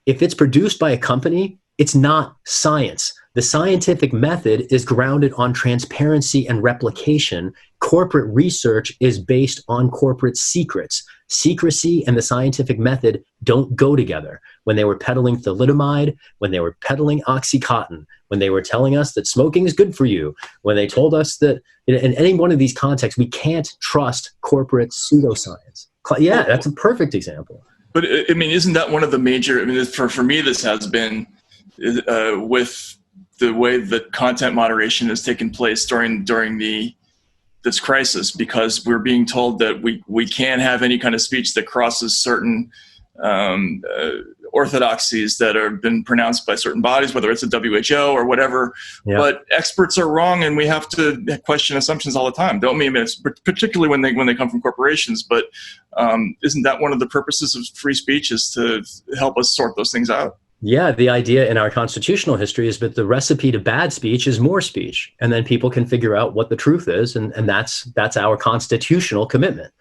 If it's produced by a company, it's not science. The scientific method is grounded on transparency and replication. Corporate research is based on corporate secrets. Secrecy and the scientific method don't go together. When they were peddling thalidomide, when they were peddling Oxycontin, when they were telling us that smoking is good for you, when they told us that in any one of these contexts, we can't trust corporate pseudoscience. Yeah, that's a perfect example. But I mean, isn't that one of the major, I mean, for me, this has been with the way that content moderation has taken place during this crisis, because we're being told that we can't have any kind of speech that crosses certain orthodoxies that have been pronounced by certain bodies, whether it's the WHO or whatever. Yeah. But experts are wrong, and we have to question assumptions all the time. Don't mean it's particularly when they come from corporations, but isn't that one of the purposes of free speech, is to help us sort those things out? Yeah, the idea in our constitutional history is that the recipe to bad speech is more speech, and then people can figure out what the truth is, and that's our constitutional commitment.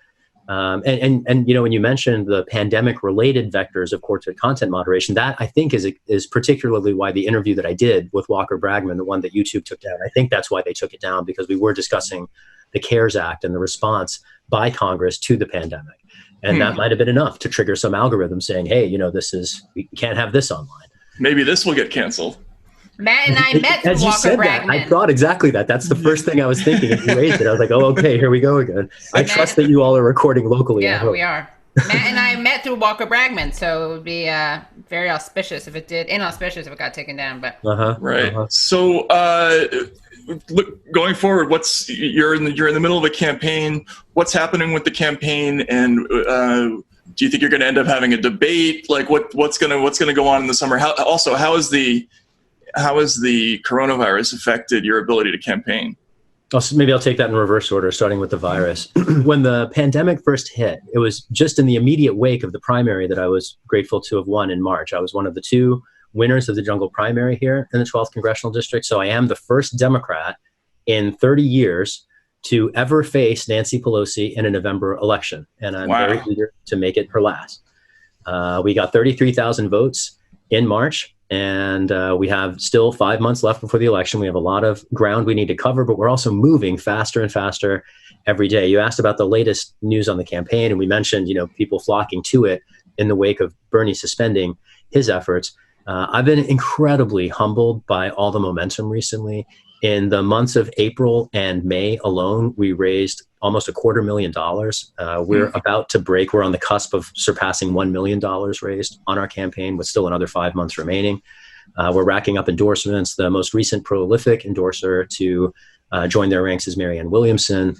And you know, when you mentioned the pandemic-related vectors of content moderation, that I think is particularly why the interview that I did with Walker Bragman, the one that YouTube took down, I think that's why they took it down, because we were discussing the CARES Act and the response by Congress to the pandemic. And that might have been enough to trigger some algorithm saying, hey, you know, we can't have this online. Maybe this will get canceled. Matt and I met As Walker you said Bragman. That, I thought exactly that. That's the first thing I was thinking as you raised it. I was like, oh, okay, here we go again. I trust that you all are recording locally. Yeah, we are. Matt and I met through Walker Bragman, so it would be very inauspicious if it got taken down. But right. So look, going forward, you're in the middle of a campaign. What's happening with the campaign, and do you think you're going to end up having a debate? Like, what's going to go on in the summer? How has the coronavirus affected your ability to campaign? Maybe I'll take that in reverse order, starting with the virus. When the pandemic first hit, it was just in the immediate wake of the primary that I was grateful to have won in March. I was one of the two winners of the jungle primary here in the 12th Congressional District. So I am the first Democrat in 30 years to ever face Nancy Pelosi in a November election. And I'm very eager to make it her last. We got 33,000 votes in March. And we have still 5 months left before the election. We have a lot of ground we need to cover, but we're also moving faster and faster every day. You asked about the latest news on the campaign, and we mentioned, you know, people flocking to it in the wake of Bernie suspending his efforts. I've been incredibly humbled by all the momentum recently. In the months of April and May alone, we raised almost $250,000. We're on the cusp of surpassing $1 million raised on our campaign, with still another 5 months remaining. We're racking up endorsements. The most recent prolific endorser to join their ranks is Marianne Williamson.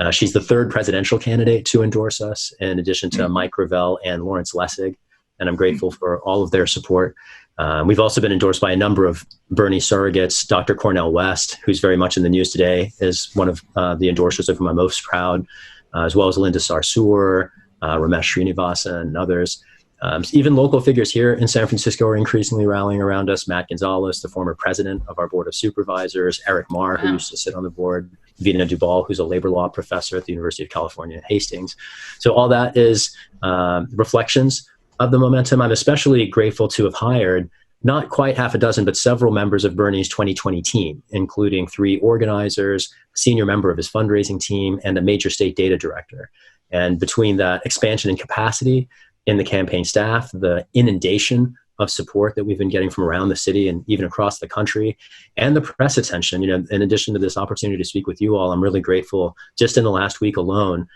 She's the third presidential candidate to endorse us, in addition to Mike Gravel and Lawrence Lessig. And I'm grateful for all of their support. We've also been endorsed by a number of Bernie surrogates. Dr. Cornel West, who's very much in the news today, is one of the endorsers of whom I'm most proud, as well as Linda Sarsour, Ramesh Srinivasan, and others. Even local figures here in San Francisco are increasingly rallying around us. Matt Gonzalez, the former president of our Board of Supervisors, Eric Marr, who used to sit on the board, Vina Dubal, who's a labor law professor at the University of California at Hastings. So all that is reflections of the momentum. I'm especially grateful to have hired not quite half a dozen, but several members of Bernie's 2020 team, including 3 organizers, a senior member of his fundraising team, and a major state data director. And between that expansion in capacity in the campaign staff, the inundation of support that we've been getting from around the city and even across the country, and the press attention, in addition to this opportunity to speak with you all, I'm really grateful just in the last week alone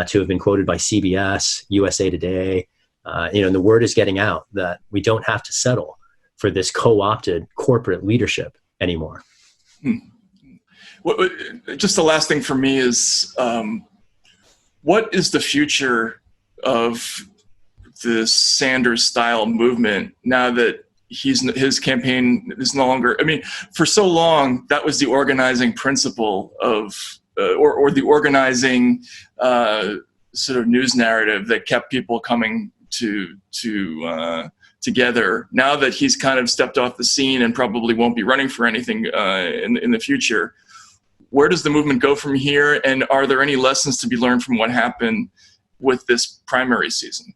to have been quoted by CBS, USA Today. And the word is getting out that we don't have to settle for this co-opted corporate leadership anymore. Well, just the last thing for me is, what is the future of this Sanders-style movement now that his campaign is no longer? I mean, for so long that was the organizing principle of, or the organizing sort of news narrative that kept people coming together. Now that he's kind of stepped off the scene and probably won't be running for anything in the future, where does the movement go from here? And are there any lessons to be learned from what happened with this primary season?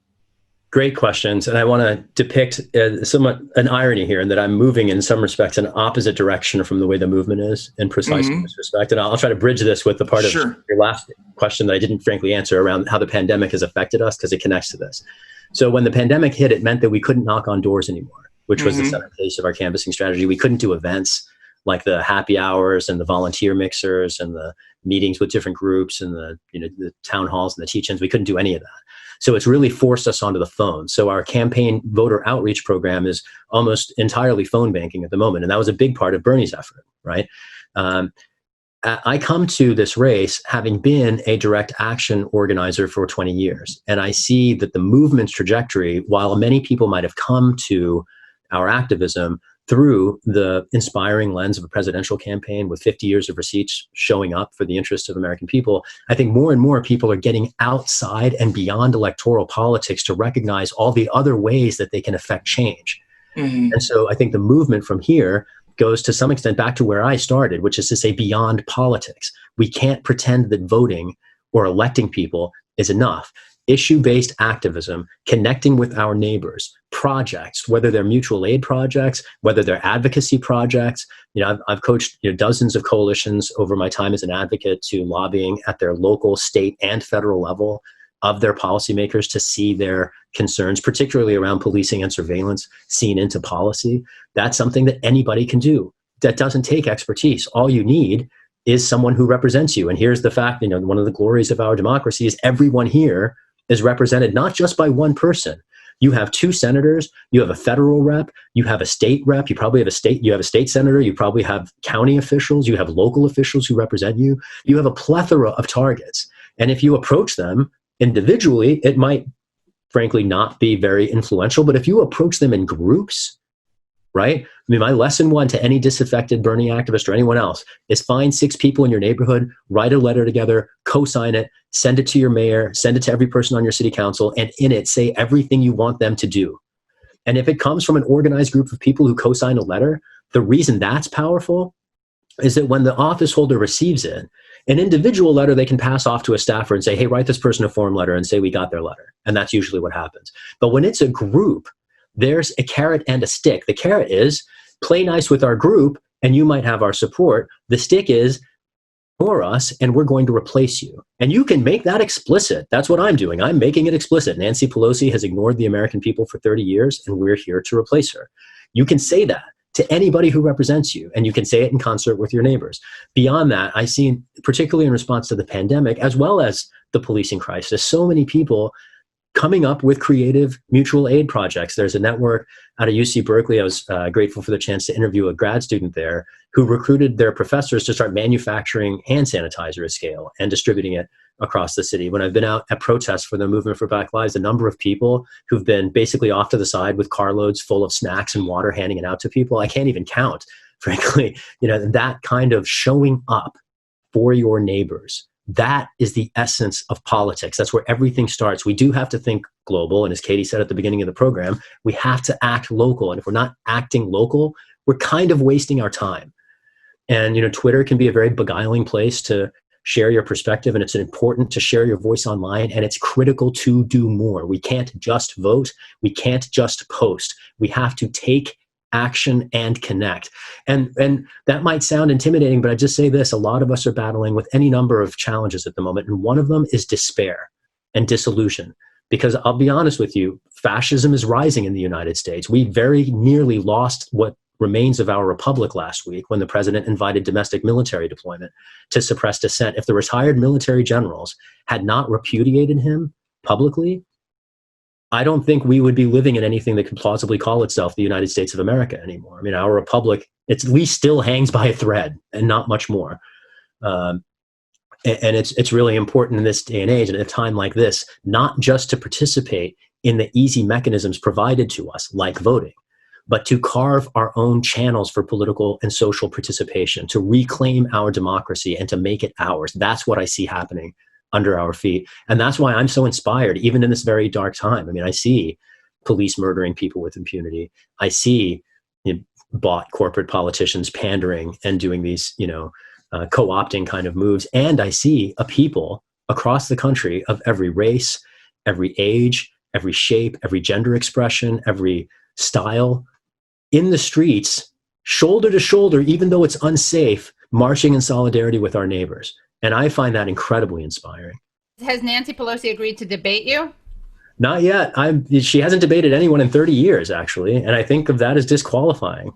Great questions. And I want to depict somewhat an irony here in that I'm moving in some respects in opposite direction from the way the movement is in precisely this respect. And I'll try to bridge this with the part of your last question that I didn't frankly answer around how the pandemic has affected us, because it connects to this. So when the pandemic hit, it meant that we couldn't knock on doors anymore, which was the centerpiece of our canvassing strategy. We couldn't do events like the happy hours and the volunteer mixers and the meetings with different groups and the town halls and the teach-ins. We couldn't do any of that. So it's really forced us onto the phone. So our campaign voter outreach program is almost entirely phone banking at the moment. And that was a big part of Bernie's effort, right? I come to this race having been a direct action organizer for 20 years. And I see that the movement's trajectory, while many people might have come to our activism through the inspiring lens of a presidential campaign with 50 years of receipts showing up for the interests of American people, I think more and more people are getting outside and beyond electoral politics to recognize all the other ways that they can affect change. And so I think the movement from here goes to some extent back to where I started, which is to say beyond politics. We can't pretend that voting or electing people is enough. Issue-based activism, connecting with our neighbors, projects, whether they're mutual aid projects, whether they're advocacy projects. I've coached dozens of coalitions over my time as an advocate to lobbying at their local, state, and federal level of their policymakers to see their concerns, particularly around policing and surveillance, seen into policy. That's something that anybody can do. That doesn't take expertise. All you need is someone who represents you. And here's the fact, one of the glories of our democracy is everyone here is represented not just by one person. You have 2 senators, you have a federal rep, you have a state rep, you probably have a state senator, you probably have county officials, you have local officials who represent you. You have a plethora of targets. And if you approach them individually, it might frankly not be very influential, but if you approach them in groups, right? I mean, my lesson 1 to any disaffected Bernie activist or anyone else is find 6 people in your neighborhood, write a letter together, co-sign it, send it to your mayor, send it to every person on your city council, and in it say everything you want them to do. And if it comes from an organized group of people who co-sign a letter, the reason that's powerful is that when the office holder receives it, an individual letter they can pass off to a staffer and say, hey, write this person a form letter and say we got their letter. And that's usually what happens. But when it's a group, there's a carrot and a stick. The carrot is play nice with our group and you might have our support. The stick is ignore us and we're going to replace you. And you can make that explicit. That's what I'm doing. I'm making it explicit. Nancy Pelosi has ignored the American people for 30 years and we're here to replace her. You can say that to anybody who represents you, and you can say it in concert with your neighbors. Beyond that, I see, particularly in response to the pandemic, as well as the policing crisis, so many people coming up with creative mutual aid projects. There's a network out of UC Berkeley. I was grateful for the chance to interview a grad student there who recruited their professors to start manufacturing hand sanitizer at scale and distributing it across the city. When I've been out at protests for the Movement for Black Lives, the number of people who've been basically off to the side with carloads full of snacks and water, handing it out to people, I can't even count, frankly. That kind of showing up for your neighbors, that is the essence of politics. That's where everything starts. We do have to think global. And as Katie said at the beginning of the program, we have to act local. And if we're not acting local, we're kind of wasting our time. And, Twitter can be a very beguiling place to share your perspective, and it's important to share your voice online, and it's critical to do more. We can't just vote. We can't just post. We have to take action, and connect. And that might sound intimidating, but I just say this, a lot of us are battling with any number of challenges at the moment. And one of them is despair and disillusion. Because I'll be honest with you, fascism is rising in the United States. We very nearly lost what remains of our republic last week when the president invited domestic military deployment to suppress dissent. If the retired military generals had not repudiated him publicly, I don't think we would be living in anything that could plausibly call itself the United States of America anymore. I mean, our republic, at least still hangs by a thread and not much more. And it's really important in this day and age, and at a time like this, not just to participate in the easy mechanisms provided to us, like voting, but to carve our own channels for political and social participation, to reclaim our democracy and to make it ours. That's what I see happening under our feet. And that's why I'm so inspired, even in this very dark time. I mean, I see police murdering people with impunity. I see bought corporate politicians pandering and doing these, co-opting kind of moves. And I see a people across the country of every race, every age, every shape, every gender expression, every style in the streets, shoulder to shoulder, even though it's unsafe, marching in solidarity with our neighbors. And I find that incredibly inspiring. Has Nancy Pelosi agreed to debate you? Not yet. She hasn't debated anyone in 30 years, actually. And I think of that as disqualifying.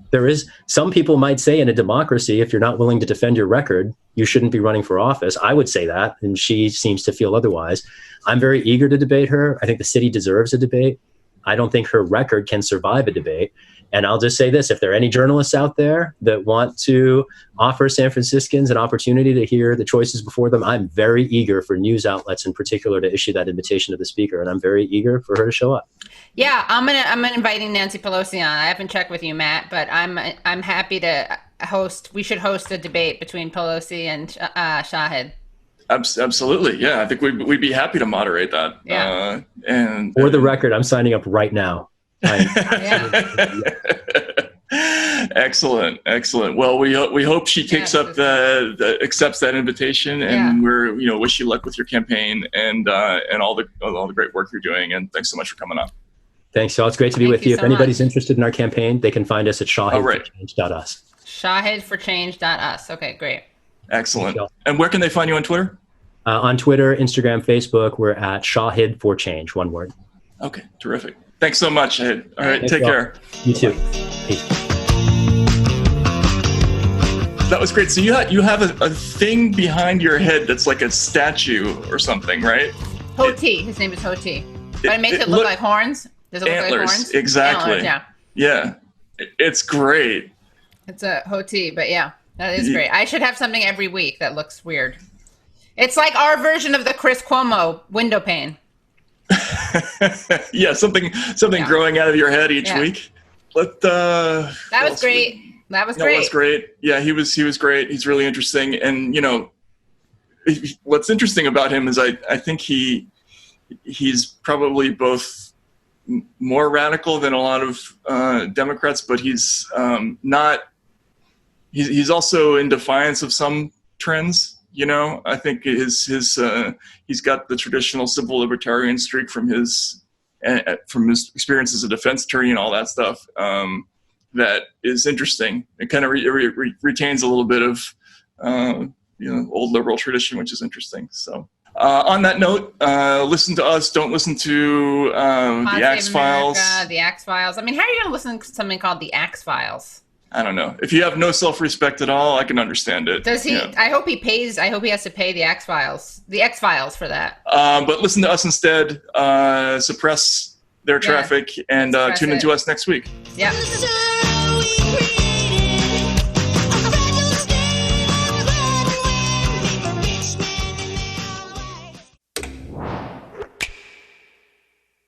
Some people might say in a democracy, if you're not willing to defend your record, you shouldn't be running for office. I would say that, and she seems to feel otherwise. I'm very eager to debate her. I think the city deserves a debate. I don't think her record can survive a debate. And I'll just say this, if there are any journalists out there that want to offer San Franciscans an opportunity to hear the choices before them, I'm very eager for news outlets in particular to issue that invitation to the speaker. And I'm very eager for her to show up. Yeah, I'm inviting Nancy Pelosi on. I haven't checked with you, Matt, but I'm happy to host. We should host a debate between Pelosi and Shahid. Absolutely. Yeah, I think we'd be happy to moderate that. Yeah. For the record, I'm signing up right now. Excellent. Well, we hope she takes up accepts that invitation, and we're wish you luck with your campaign and all the great work you're doing. And thanks so much for coming on. Thanks, y'all. It's great to be with you. If anybody's interested in our campaign, they can find us at shahidforchange.us. Shahidforchange.us. Okay, great. Excellent. And where can they find you on Twitter? On Twitter, Instagram, Facebook, we're at Shahid for Change, one word. Okay, terrific. Thanks so much, Shahid. All right, take care. You too. Peace. That was great. So you have a thing behind your head that's like a statue or something, right? Hoti. His name is Hoti. But it makes it look like horns. Does it look antlers, like horns? Exactly. Antlers, yeah. It's great. It's a Hoti, but yeah, that is great. I should have something every week that looks weird. It's like our version of the Chris Cuomo window pane. Yeah, something growing out of your head each week. That was great. That was great. Yeah, he was great. He's really interesting. And what's interesting about him is I think he's probably both more radical than a lot of Democrats, but he's not. He's also in defiance of some trends. I think he's got the traditional civil libertarian streak from his experience as a defense attorney and all that stuff. That is interesting. It kind of retains a little bit of old liberal tradition, which is interesting. So on that note, listen to us. Don't listen to the Axe Files. The Axe Files. I mean, how are you going to listen to something called the Axe Files? I don't know. If you have no self-respect at all, I can understand it. Does he? Yeah. I hope he pays. I hope he has to pay the X Files for that. But listen to us instead. Suppress their traffic and tune into us next week. Yeah.